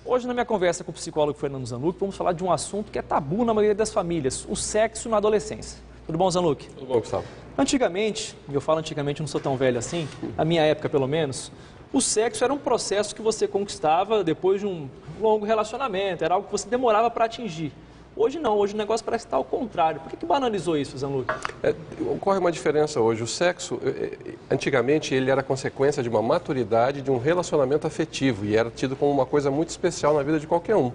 Hoje, na minha conversa com o psicólogo Fernando Zanuck, vamos falar de um assunto que é tabu na maioria das famílias, o sexo na adolescência. Tudo bom, Zanuck? Tudo bom, Gustavo. Antigamente, e eu falo antigamente, eu não sou tão velho assim, na minha época pelo menos, o sexo era um processo que você conquistava depois de um longo relacionamento, era algo que você demorava para atingir. Hoje não, hoje o negócio parece estar ao contrário. Por que banalizou isso, Zanuck? Ocorre uma diferença hoje. O sexo, antigamente, ele era consequência de uma maturidade, de um relacionamento afetivo e era tido como uma coisa muito especial na vida de qualquer um.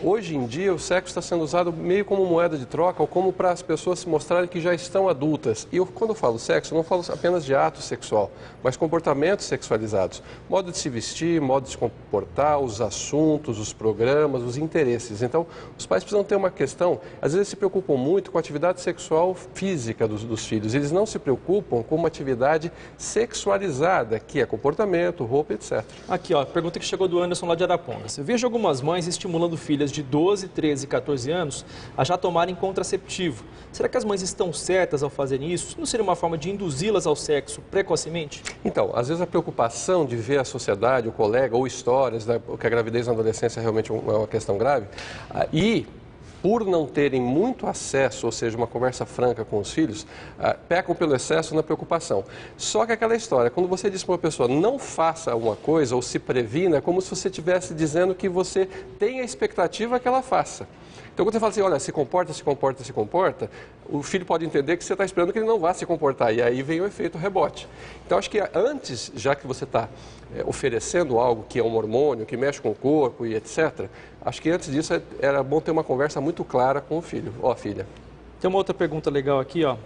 Hoje em dia, o sexo está sendo usado meio como moeda de troca ou como para as pessoas se mostrarem que já estão adultas. E quando eu falo sexo, eu não falo apenas de ato sexual, mas comportamentos sexualizados. Modo de se vestir, modo de se comportar, os assuntos, os programas, os interesses. Então, os pais precisam ter uma questão, às vezes se preocupam muito com a atividade sexual física dos filhos. Eles não se preocupam com uma atividade sexualizada, que é comportamento, roupa, etc. Aqui, ó, pergunta que chegou do Anderson lá de Arapongas. Eu vejo algumas mães estimulando filhas de 12, 13 e 14 anos a já tomarem contraceptivo. Será que as mães estão certas ao fazerem isso? Não seria uma forma de induzi-las ao sexo precocemente? Então, às vezes a preocupação de ver a sociedade, o colega ou histórias, né, que a gravidez na adolescência é realmente uma questão grave, e por não terem muito acesso, ou seja, uma conversa franca com os filhos, pecam pelo excesso na preocupação. Só que aquela história, quando você diz para uma pessoa não faça uma coisa ou se previna, é como se você estivesse dizendo que você tem a expectativa que ela faça. Então, quando você fala assim, olha, se comporta, se comporta, se comporta, o filho pode entender que você está esperando que ele não vá se comportar, e aí vem o efeito rebote. Então, acho que antes, já que você está oferecendo algo que é um hormônio, que mexe com o corpo e etc., acho que antes disso era bom ter uma conversa muito clara com o filho. Ó, filha. Tem uma outra pergunta legal aqui, ó.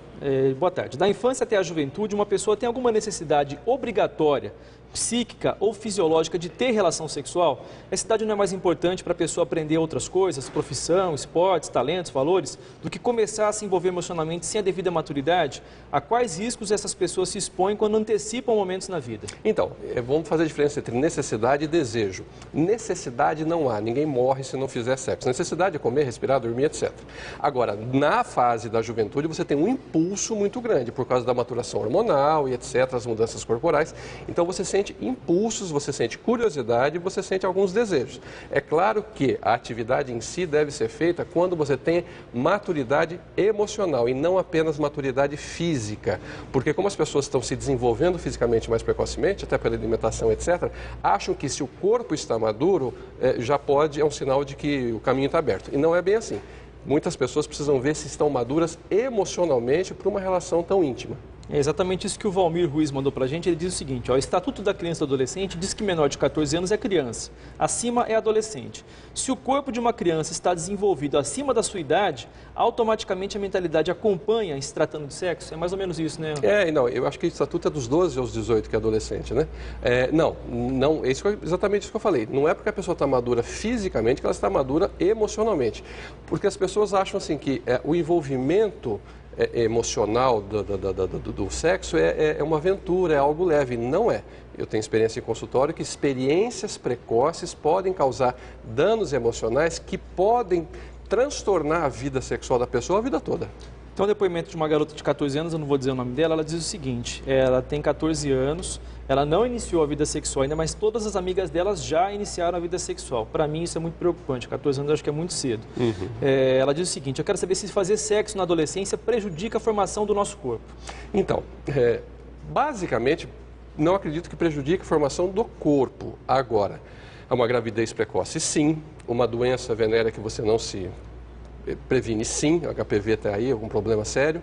Boa tarde. Da infância até a juventude, uma pessoa tem alguma necessidade obrigatória, psíquica ou fisiológica de ter relação sexual? Essa idade não é mais importante para a pessoa aprender outras coisas, profissão, esportes, talentos, valores, do que começar a se envolver emocionalmente sem a devida maturidade? A quais riscos essas pessoas se expõem quando antecipam momentos na vida? Então, vamos fazer a diferença entre necessidade e desejo. Necessidade não há, ninguém morre se não fizer sexo. Necessidade é comer, respirar, dormir, etc. Agora, na fase da juventude, você tem um impulso muito grande por causa da maturação hormonal e etc., as mudanças corporais. Então, você sente impulsos, você sente curiosidade, você sente alguns desejos. É claro que a atividade em si deve ser feita quando você tem maturidade emocional e não apenas maturidade física. Porque como as pessoas estão se desenvolvendo fisicamente mais precocemente, até pela alimentação, etc., acham que se o corpo está maduro, é um sinal de que o caminho está aberto. E não é bem assim. Muitas pessoas precisam ver se estão maduras emocionalmente para uma relação tão íntima. É exatamente isso que o Valmir Ruiz mandou pra gente. Ele diz o seguinte, ó, o Estatuto da Criança e do Adolescente diz que menor de 14 anos é criança, acima é adolescente. Se o corpo de uma criança está desenvolvido acima da sua idade, automaticamente a mentalidade acompanha em se tratando de sexo? É mais ou menos isso, né? Não, eu acho que o Estatuto é dos 12 aos 18 que é adolescente, né? Não, exatamente isso que eu falei. Não é porque a pessoa está madura fisicamente que ela está madura emocionalmente. Porque as pessoas acham assim que o envolvimento emocional do sexo é uma aventura, é algo leve. Não é. Eu tenho experiência em consultório que experiências precoces podem causar danos emocionais que podem transtornar a vida sexual da pessoa a vida toda. Então, o depoimento de uma garota de 14 anos, eu não vou dizer o nome dela, ela diz o seguinte, ela tem 14 anos, ela não iniciou a vida sexual ainda, mas todas as amigas delas já iniciaram a vida sexual. Para mim, isso é muito preocupante, 14 anos eu acho que é muito cedo. Ela diz o seguinte, eu quero saber se fazer sexo na adolescência prejudica a formação do nosso corpo. Então, basicamente, não acredito que prejudique a formação do corpo. Agora, é uma gravidez precoce, sim, uma doença venérea que você não se previne, sim, o HPV está aí, algum problema sério.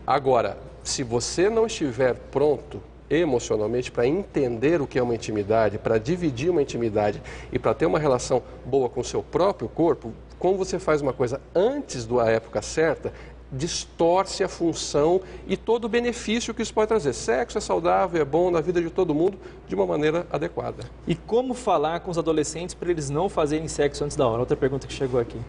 Agora, se você não estiver pronto emocionalmente para entender o que é uma intimidade, para dividir uma intimidade e para ter uma relação boa com o seu próprio corpo, como você faz uma coisa antes da época certa, distorce a função e todo o benefício que isso pode trazer. Sexo é saudável, é bom na vida de todo mundo de uma maneira adequada. E como falar com os adolescentes para eles não fazerem sexo antes da hora? Outra pergunta que chegou aqui.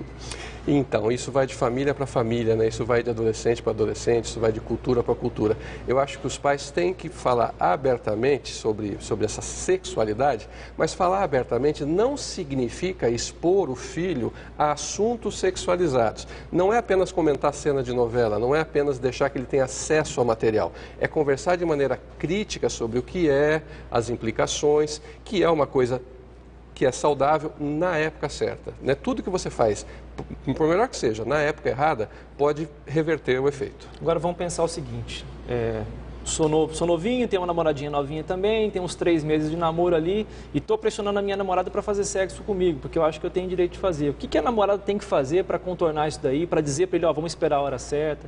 Então, isso vai de família para família, né? Isso vai de adolescente para adolescente, isso vai de cultura para cultura. Eu acho que os pais têm que falar abertamente sobre essa sexualidade, mas falar abertamente não significa expor o filho a assuntos sexualizados. Não é apenas comentar cena de novela, não é apenas deixar que ele tenha acesso ao material. É conversar de maneira crítica sobre o que é, as implicações, que é uma coisa que é saudável na época certa. Né? Tudo que você faz, por melhor que seja, na época errada, pode reverter o efeito. Agora vamos pensar o seguinte, sou novinho, tenho uma namoradinha novinha também, tenho uns 3 meses de namoro ali e estou pressionando a minha namorada para fazer sexo comigo, porque eu acho que eu tenho direito de fazer. O que a namorada tem que fazer para contornar isso daí, para dizer para ele, ó, vamos esperar a hora certa?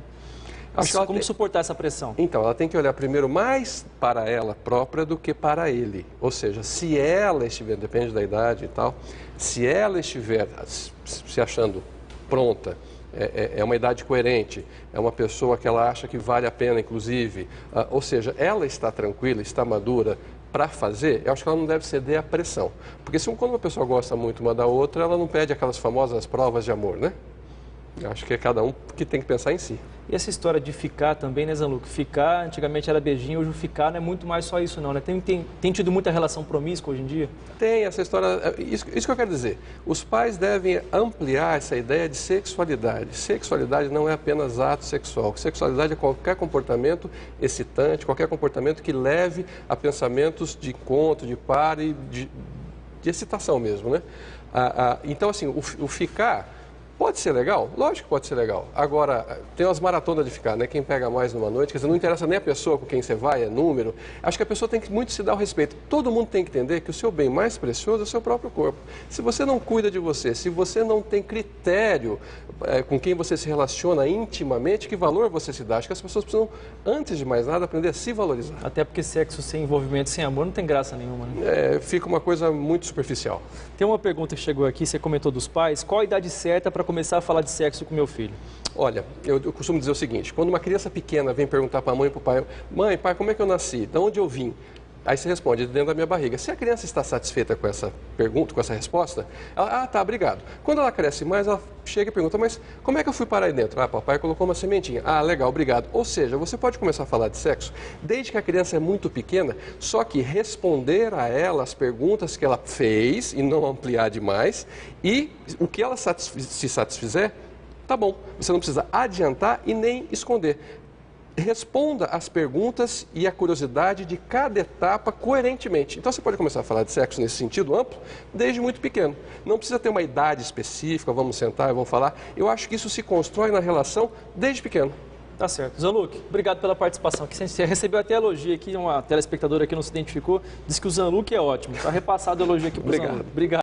Como suportar essa pressão? Então, ela tem que olhar primeiro mais para ela própria do que para ele. Ou seja, se ela estiver, depende da idade e tal, se ela estiver se achando pronta, é uma idade coerente, é uma pessoa que ela acha que vale a pena, inclusive, ou seja, ela está tranquila, está madura para fazer, eu acho que ela não deve ceder à pressão. Porque quando uma pessoa gosta muito uma da outra, ela não pede aquelas famosas provas de amor, né? Eu acho que é cada um que tem que pensar em si. E essa história de ficar também, né, Zanluc? Ficar, antigamente era beijinho, hoje o ficar não é muito mais só isso não, né? Tem tido muita relação promíscua hoje em dia? Tem, essa história, isso que eu quero dizer. Os pais devem ampliar essa ideia de sexualidade. Sexualidade não é apenas ato sexual. Sexualidade é qualquer comportamento excitante, qualquer comportamento que leve a pensamentos de encontro, de par e de excitação mesmo, né? Então, assim, o ficar... Pode ser legal? Lógico que pode ser legal. Agora, tem umas maratonas de ficar, né? Quem pega mais numa noite, quer dizer, não interessa nem a pessoa com quem você vai, é número. Acho que a pessoa tem que muito se dar o respeito. Todo mundo tem que entender que o seu bem mais precioso é o seu próprio corpo. Se você não cuida de você, se você não tem critério com quem você se relaciona intimamente, que valor você se dá? Acho que as pessoas precisam, antes de mais nada, aprender a se valorizar. Até porque sexo sem envolvimento, sem amor, não tem graça nenhuma, né? Fica uma coisa muito superficial. Tem uma pergunta que chegou aqui, você comentou dos pais. Qual a idade certa para começar a falar de sexo com meu filho? Olha, eu costumo dizer o seguinte, quando uma criança pequena vem perguntar para a mãe e para o pai, mãe, pai, como é que eu nasci? De onde eu vim? Aí você responde, dentro da minha barriga. Se a criança está satisfeita com essa pergunta, com essa resposta, ela, tá, obrigado. Quando ela cresce mais, ela chega e pergunta, mas como é que eu fui parar aí dentro? Papai colocou uma sementinha. Legal, obrigado. Ou seja, você pode começar a falar de sexo desde que a criança é muito pequena, só que responder a ela as perguntas que ela fez e não ampliar demais, e o que ela se satisfizer, tá bom. Você não precisa adiantar e nem esconder. Responda as perguntas e a curiosidade de cada etapa coerentemente. Então você pode começar a falar de sexo nesse sentido amplo desde muito pequeno. Não precisa ter uma idade específica, vamos sentar e vamos falar. Eu acho que isso se constrói na relação desde pequeno. Tá certo. Zanluc, obrigado pela participação. Você recebeu até elogio aqui, uma telespectadora que não se identificou, disse que o Zanluc é ótimo. Está repassado o elogio aqui para o Zanluc. Obrigado.